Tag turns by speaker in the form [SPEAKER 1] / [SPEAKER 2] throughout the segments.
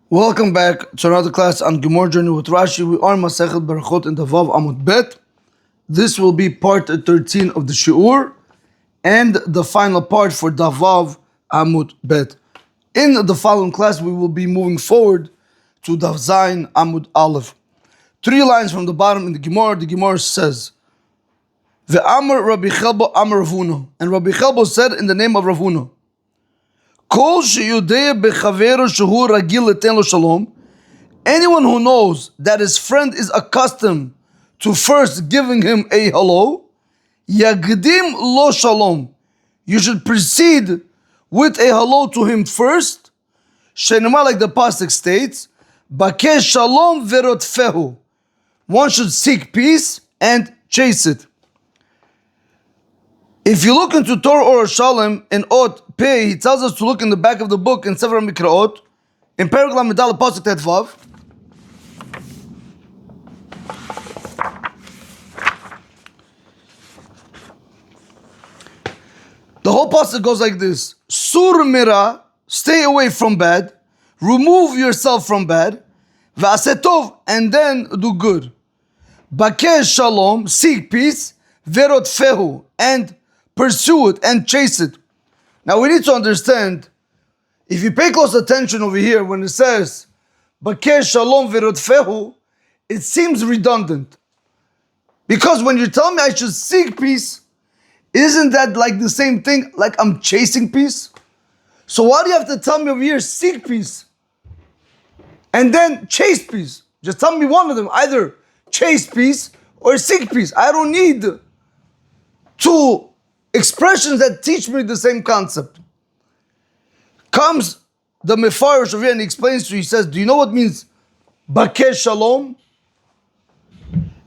[SPEAKER 1] Welcome back to another class on Gemara Journey with Rashi. We are Masecht Berachot in Daf Amud Bet. This will be part 13 of the Shi'ur and the final part for Daf Amud Bet. In the following class, we will be moving forward to Daf Zayin Amud Aleph. 3 lines from the bottom in the Gemara says, Ve'amar Rabbi Chelbo Amar Ravuna. And Rabbi Chelbo said in the name of Ravuna, anyone who knows that his friend is accustomed to first giving him a hello, yagdim lo shalom. You should proceed with a hello to him first. Shenema, like the pasuk states, bakesh shalom verotfehu. One should seek peace and chase it. If you look into Torah or Shalom in Ot Pei, he tells us to look in the back of the book in Sefer Mikraot, in Perek Lamedal Pasuk Tet Vav. The whole pasuk goes like this: Sur mira, stay away from bad, remove yourself from bad, v'asetov, and then do good. Bakesh shalom, seek peace, verot fehu, and pursue it and chase it. Now we need to understand, if you pay close attention over here, when it says Bakesh shalom verotfehu, it seems redundant. Because when you tell me I should seek peace, isn't that like the same thing, like I'm chasing peace? So why do you have to tell me over here, seek peace, and then chase peace? Just tell me one of them, either chase peace or seek peace. I don't need two expressions that teach me the same concept. Comes the Mefarish over here and he explains to you, he says, do you know what means Bakesh Shalom?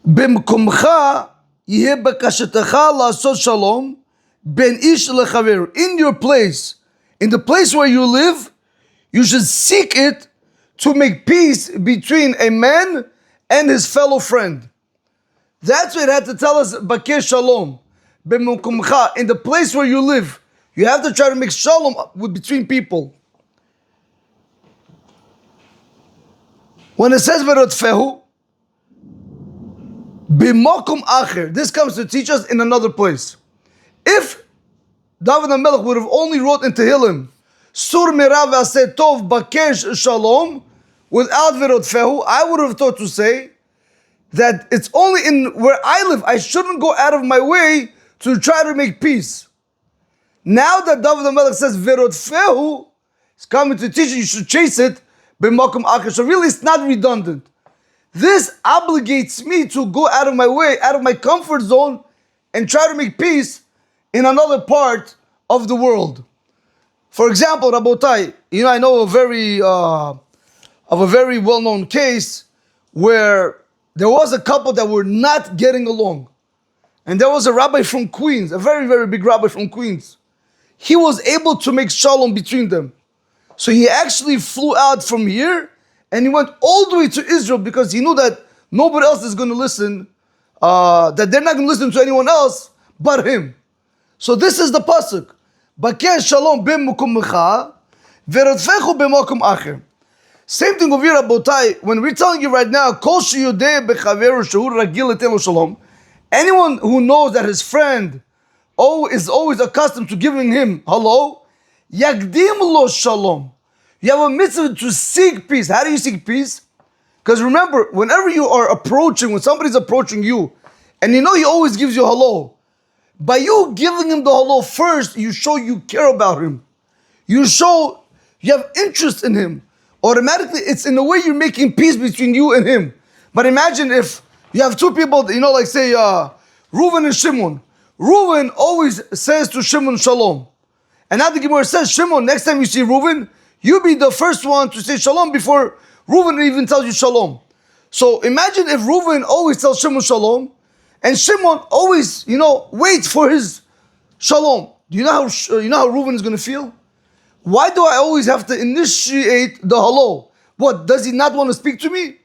[SPEAKER 1] Bimkumcha yeh bakashetecha la'asot shalom ben ish lechaver. In your place, in the place where you live, you should seek it to make peace between a man and his fellow friend. That's what it had to tell us, Bakesh Shalom. In the place where you live, you have to try to make shalom between people. When it says verotfehu, b'makom acher, this comes to teach us in another place. If David HaMelech would have only wrote in Tehillim, Sur mirav aseh tov bakesh shalom, without verotfehu, I would have thought to say that it's only in where I live. I shouldn't go out of my way to try to make peace. Now that David HaMelech says verotfehu, it's coming to teach you should chase it b'makom acher. So really it's not redundant. This obligates me to go out of my way, out of my comfort zone, and try to make peace in another part of the world. For example, Rabotai, I know of a very well-known case where there was a couple that were not getting along. And there was a rabbi from Queens, a very, very big rabbi from Queens. He was able to make shalom between them. So he actually flew out from here and he went all the way to Israel because he knew that nobody else is going to listen, that they're not going to listen to anyone else but him. So this is the pasuk. Bakesh shalom b'makom mecha, verotfechu b'makom acher. Same thing over here, Rabotai. When we're telling you right now, kol sheyodeh b'chaveru shehu ragil le'ten lo shalom, anyone who knows that his friend is always accustomed to giving him hello, yagdim lo shalom. You have a mitzvah to seek peace. How do you seek peace? Because remember, whenever you are approaching, when somebody's approaching you, and he always gives you hello, by you giving him the hello first, you show you care about him. You show you have interest in him. Automatically, it's in a way you're making peace between you and him. But imagine if you have two people, like say Reuven and Shimon. Reuven always says to Shimon shalom. And now the Gemara says, Shimon, next time you see Reuven, you be the first one to say shalom before Reuven even tells you shalom. So imagine if Reuven always tells Shimon shalom, and Shimon always, waits for his shalom. Do you know how Reuven is going to feel? Why do I always have to initiate the hello? What, does he not want to speak to me?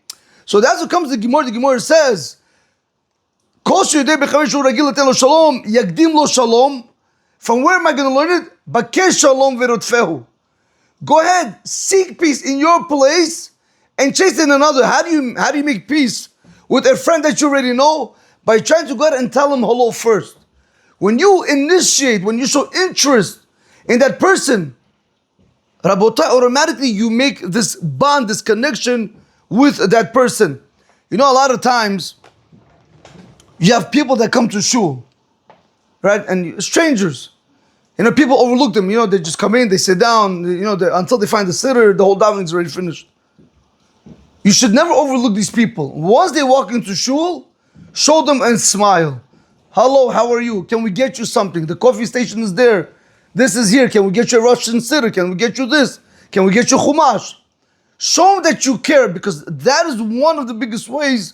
[SPEAKER 1] So that's what comes to the Gemara. The Gemara says, From where am I going to learn it? Bakesh shalom verotfehu. Go ahead, seek peace in your place and chase in another. How do you make peace with a friend that you already know? By trying to go ahead and tell him hello first. When you initiate, when you show interest in that person, Rabotai, automatically you make this bond, this connection with that person. You know, a lot of times you have people that come to shul, right? And strangers. You know, people overlook them. You know, they just come in, they sit down, you know, until they find the sitter, the whole davening is already finished. You should never overlook these people. Once they walk into shul, show them and smile. Hello, how are you? Can we get you something? The coffee station is there. This is here. Can we get you a Russian sitter? Can we get you this? Can we get you chumash? Show them that you care, because that is one of the biggest ways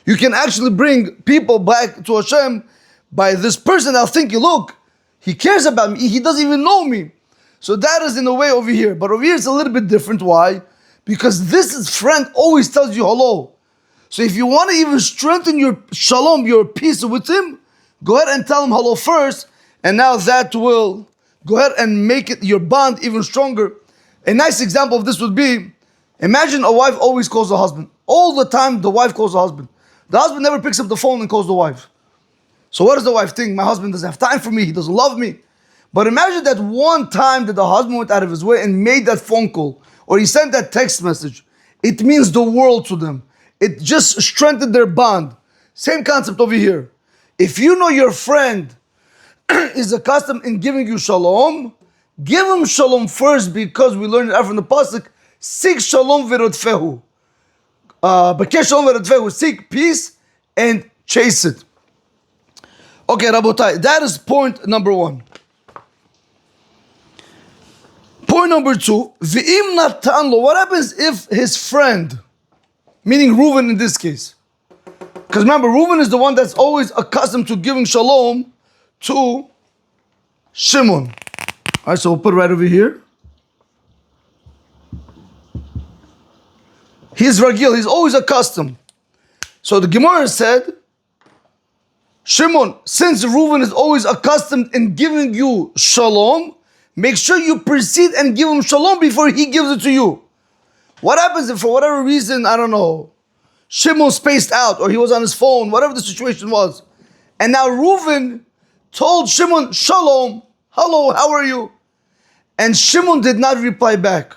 [SPEAKER 1] you can actually bring people back to Hashem by this person. I'll think, look, he cares about me. He doesn't even know me. So that is in a way over here. But over here it's a little bit different. Why? Because this friend always tells you hello. So if you want to even strengthen your shalom, your peace with him, go ahead and tell him hello first. And now that will go ahead and make it your bond even stronger. A nice example of this would be, imagine a wife always calls the husband. All the time the wife calls the husband. The husband never picks up the phone and calls the wife. So what does the wife think? My husband doesn't have time for me. He doesn't love me. But imagine that one time that the husband went out of his way and made that phone call, or he sent that text message. It means the world to them. It just strengthened their bond. Same concept over here. If you know your friend is accustomed in giving you shalom, give him shalom first, because we learned it out from the pasuk, seek shalom v'rodfehu. Bakesh shalom v'rodfehu. Seek peace and chase it. Okay, Rabotai, that is point number one. Point number two, v'im natan lo. What happens if his friend, meaning Reuven in this case, because remember, Reuven is the one that's always accustomed to giving shalom to Shimon. All right, so we'll put it right over here. He's ragil, he's always accustomed. So the Gemara said, Shimon, since Reuven is always accustomed in giving you shalom, make sure you proceed and give him shalom before he gives it to you. What happens if for whatever reason, I don't know, Shimon spaced out, or he was on his phone, whatever the situation was, and now Reuven told Shimon, shalom, hello, how are you? And Shimon did not reply back.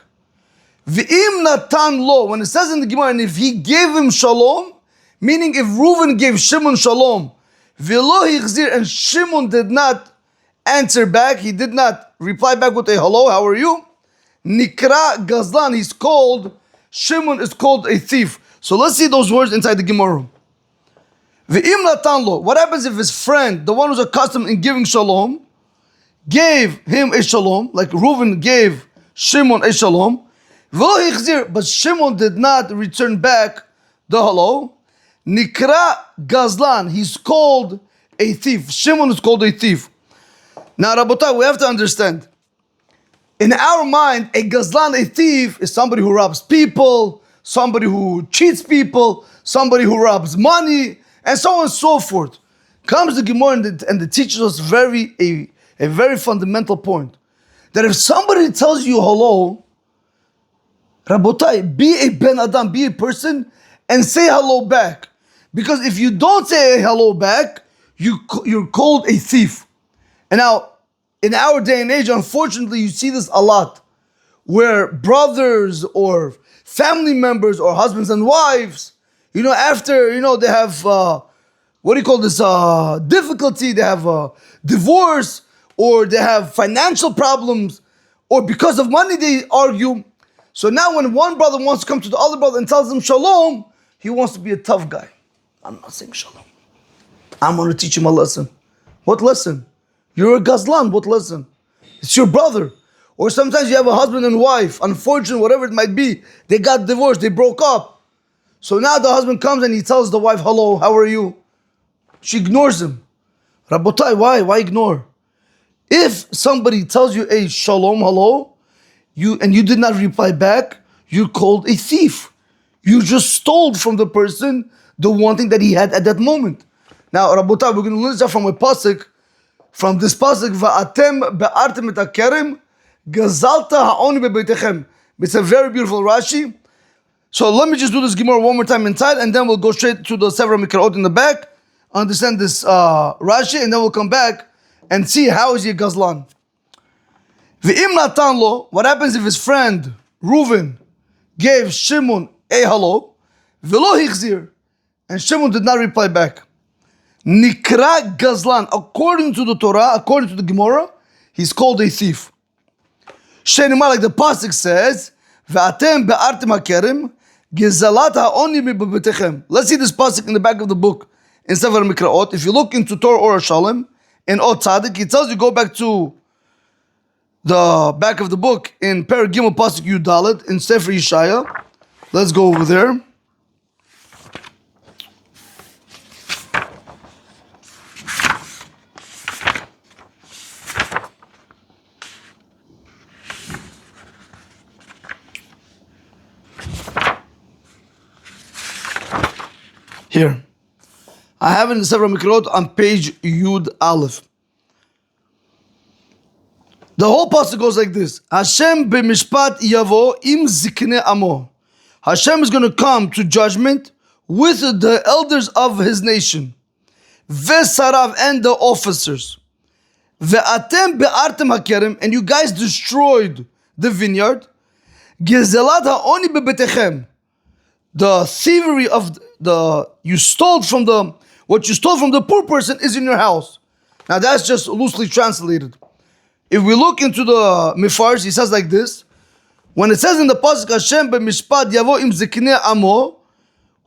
[SPEAKER 1] V'im natan lo, when it says in the Gemara, and if he gave him shalom, meaning if Reuven gave Shimon shalom, v'lo hichzir, and Shimon did not answer back, he did not reply back with a hello, how are you? Nikra gazlan, he's called, Shimon is called a thief. So let's see those words inside the Gemara. V'im natan lo, what happens if his friend, the one who's accustomed in giving shalom, gave him a shalom, like Reuven gave Shimon a shalom, v'lo hichzir, but Shimon did not return back the hello. Nikra gazlan, he's called a thief. Shimon is called a thief. Now, Rabotai, we have to understand. In our mind, a gazlan, a thief, is somebody who robs people, somebody who cheats people, somebody who robs money, and so on and so forth. Comes the Gemara and it teaches us a very fundamental point. That if somebody tells you hello, Rabotai, be a ben adam, be a person, and say hello back. Because if you don't say a hello back, you're called a thief. And now, in our day and age, unfortunately, you see this a lot, where brothers or family members or husbands and wives, after, they have, difficulty, they have divorce, or they have financial problems, or because of money they argue. So now when one brother wants to come to the other brother and tells him shalom, he wants to be a tough guy. I'm not saying shalom. I'm going to teach him a lesson. What lesson? You're a gazlan. What lesson? It's your brother. Or sometimes you have a husband and wife. Unfortunately, whatever it might be, they got divorced. They broke up. So now the husband comes and he tells the wife, hello, how are you? She ignores him. Rabotai, why? Why ignore? If somebody tells you a shalom, hello, and you did not reply back, you're called a thief. You just stole from the person the one thing that he had at that moment. Now, Rabotai, we're going to learn this from a pasuk, from this pasuk, va'atem be'artem et hakerem, Gazalta ha'oni bebeitechem. It's a very beautiful Rashi. So let me just do this Gemara one more time inside, and then we'll go straight to the several mikraot in the back, understand this Rashi, and then we'll come back and see how is he a Gazlan. V'im natan lo, what happens if his friend Reuven gave Shimon a hello, v'lo hichzir, and Shimon did not reply back. Nikra Gazlan, according to the Torah, according to the Gemara, he's called a thief. Shenimar, like the pasuk says, "V'atem be'artem hakerem, gezalat ha'oni bebetechem." Let's see this pasuk in the back of the book in Sefer Mikraot. If you look into Torah or Shalom in Ot Tzadik, it tells you go back to the back of the book in Perek Gimel pasuk Yud Dalet in Sefer Yeshaya. Let's go over there. Here, I have it in the Sefer Mikrot on page Yud Aleph. The whole pasuk goes like this: Hashem b'mishpat yavo im zikne amo. Hashem is going to come to judgment with the elders of his nation, ve'sarav, and the officers. Ve'atem be'artem hakerem, and you guys destroyed the vineyard. Gezelat ha'oni bebetechem. The thievery of what you stole from the poor person is in your house. Now that's just loosely translated. If we look into the Mifars, he says like this: when it says in the pasuk Hashem b'mishpat yavo im ziknei amo,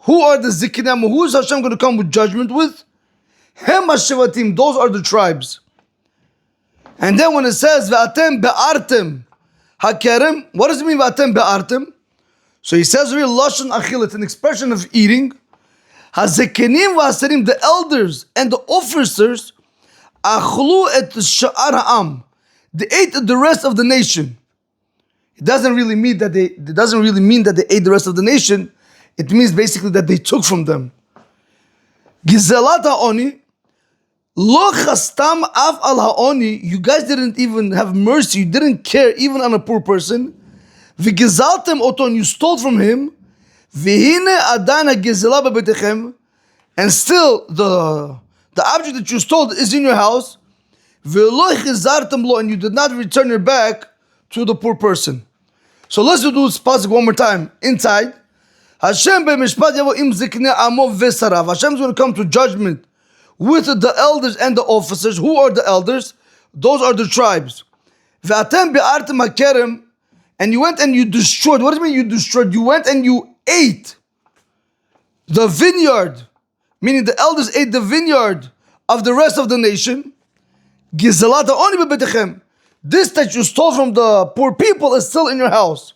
[SPEAKER 1] who are the ziknei amo? Who is Hashem going to come with judgment with? Hem hashevatim, those are the tribes. And then when it says v'atem be'artem hakerem, what does it mean v'atem be'artem? So he says real lashon achil, it's an expression of eating. Hazekenim v'aserim, the elders and the officers, achlu et sha'ar ha'am, they ate the rest of the nation. It doesn't really mean that they ate the rest of the nation. It means basically that they took from them. Gizelat ha'oni, lo chastam af al ha'oni, you guys didn't even have mercy, you didn't care even on a poor person. V'gizaltem oton, you stole from him. V'hine adan ha'gizela bebetechem, and still the object that you stole is in your house. V'lo chizartem lo, and you did not return it back to the poor person. So let's do this pasuk one more time inside. Hashem b'mishpat yavo im ziknei amo v'sarav. Hashem is going to come to judgment with the elders and the officers. Who are the elders? Those are the tribes. V'atem be'artem hakerem, and you went and you destroyed. What does it mean you destroyed? You went and you ate the vineyard, meaning the elders ate the vineyard of the rest of the nation. Gizelata oni bebetechem. This that you stole from the poor people is still in your house.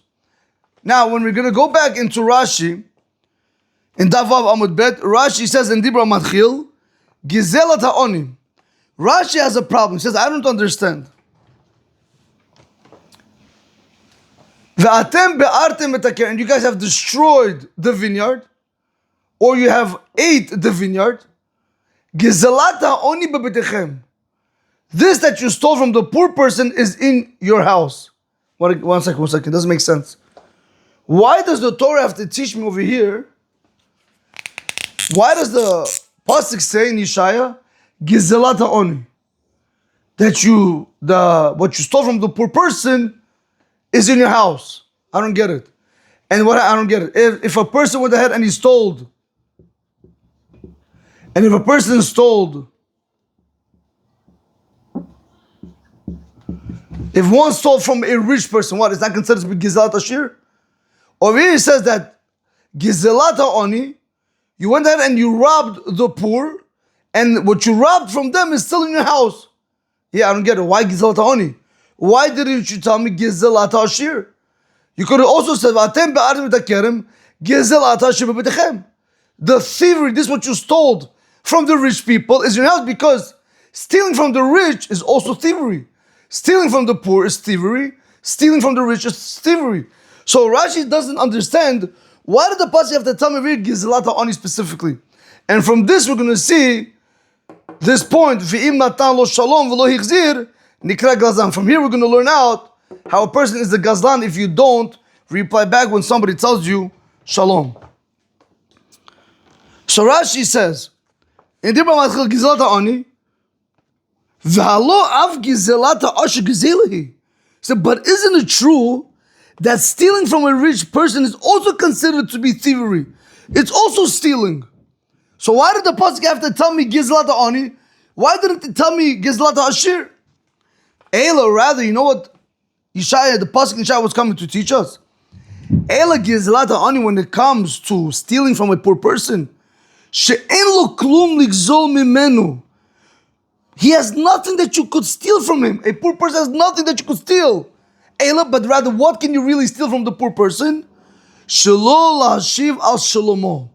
[SPEAKER 1] Now, when we're going to go back into Rashi, in Daf Vav Amud Bet, Rashi says in Dibra Matchil, Gizelat ha'oni. Rashi has a problem. He says, I don't understand. V'atem be'artem etaker, and you guys have destroyed the vineyard, or you have ate the vineyard. Gizelat ha'oni bebetechem. This that you stole from the poor person is in your house. One second. Doesn't make sense. Why does the Torah have to teach me over here? Why does the pasuk say in Yeshaya, Gizelat ha'oni? That what you stole from the poor person is in your house. I don't get it. And I don't get it. If a person went ahead and he stole, and if a person stole, if one stole from a rich person, what is that considered to be Gizelat Ashir? Over here it says that Gizelat ha'oni, you went ahead and you robbed the poor, and what you robbed from them is still in your house. Yeah, I don't get it. Why Gizelat ha'oni? Why didn't you tell me Gizelat Ashir? You could have also said V'atem be'artem etakerem Gizelat Ashir bebetechem. The thievery, this is what you stole from the rich people, is in your house, because stealing from the rich is also thievery. Stealing from the poor is thievery. Stealing from the rich is thievery. So Rashi doesn't understand, why did the pasuk have to tell me read Gizelat ha'oni specifically? And from this we're going to see this point, V'im natan lo shalom v'lo hichzir nikra gazan. From here we're going to learn out how a person is a gazlan if you don't reply back when somebody tells you shalom. So Rashi says, in Dibra Matchil Gizelata Ani, V'halo av Gizelata Asher Gizelahi. So, but isn't it true that stealing from a rich person is also considered to be thievery? It's also stealing. So why did the pasuk have to tell me Gizelata Ani? Why didn't it tell me Gizelata Ashir? Ela, rather, you know what Yeshaya, the pasuk Yeshaya was coming to teach us? Ela Gizelata Ani, when it comes to stealing from a poor person, She'en lo klum ligzol mimenu. He has nothing that you could steal from him. A poor person has nothing that you could steal. Ela, but rather, what can you really steal from the poor person? Shelo lahashiv al shalomo.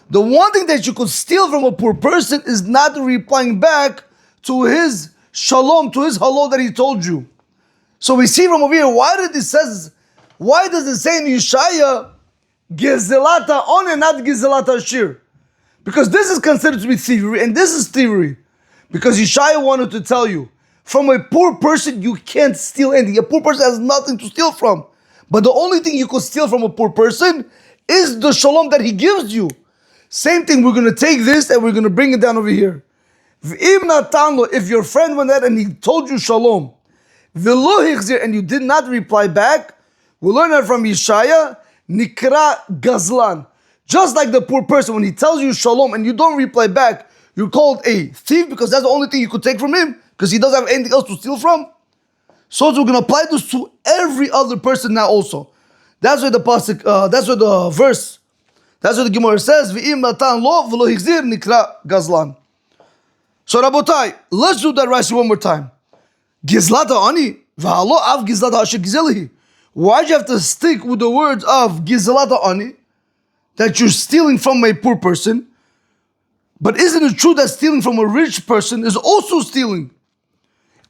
[SPEAKER 1] The one thing that you could steal from a poor person is not replying back to his shalom, to his hello that he told you. So we see from over here, why does it say in Yeshaya, Gezelata on and not Gezelata Ashir? Because this is considered to be thievery, and this is thievery. Because Yeshaya wanted to tell you, from a poor person, you can't steal anything. A poor person has nothing to steal from. But the only thing you could steal from a poor person is the shalom that he gives you. Same thing, we're going to take this and we're going to bring it down over here. If your friend went out and he told you shalom, and you did not reply back, we learn that from Yeshaya, nikra gazlan. Just like the poor person, when he tells you shalom and you don't reply back, you're called a thief because that's the only thing you could take from him because he doesn't have anything else to steal from. So we're going to apply this to every other person now also. That's why the pasuk, that's what the verse, that's what the Gemara says, V'im natan lo v'lo hixzir nikra gazlan. So Rabotai, let's do that rashi one more time. Gizlata ani, v'halo av gizlata asher gizelihi. Why do you have to stick with the words of gizlata ani, that you're stealing from a poor person? But isn't it true that stealing from a rich person is also stealing?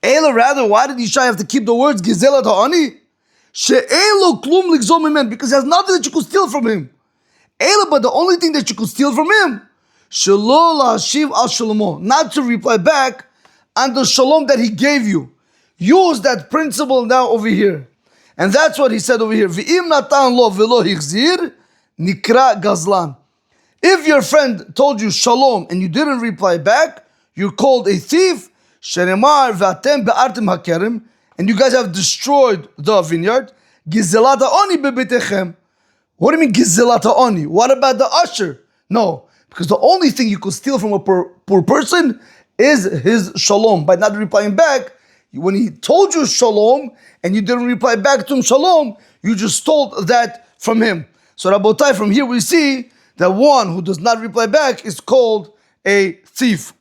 [SPEAKER 1] Ela, rather, why did Yeshaya have to keep the words Gizelata Ani? She'elo klum ligzol mimen, because he has nothing that you could steal from him. Ela, but the only thing that you could steal from him, Shelo lahashiv al shalomo, not to reply back on the shalom that he gave you. Use that principle now over here. And that's what he said over here. V'im natan lo v'lo hixzir nikra gazlan. If your friend told you shalom and you didn't reply back, you're called a thief. Shenemar v'atem be'artem hakerem, and you guys have destroyed the vineyard. Gizelata oni bebetechem. What do you mean gizelata oni? What about the usher? No, because the only thing you could steal from a poor person is his shalom. By not replying back, when he told you shalom and you didn't reply back to him shalom, you just stole that from him. So Rabotai, from here we see that one who does not reply back is called a thief.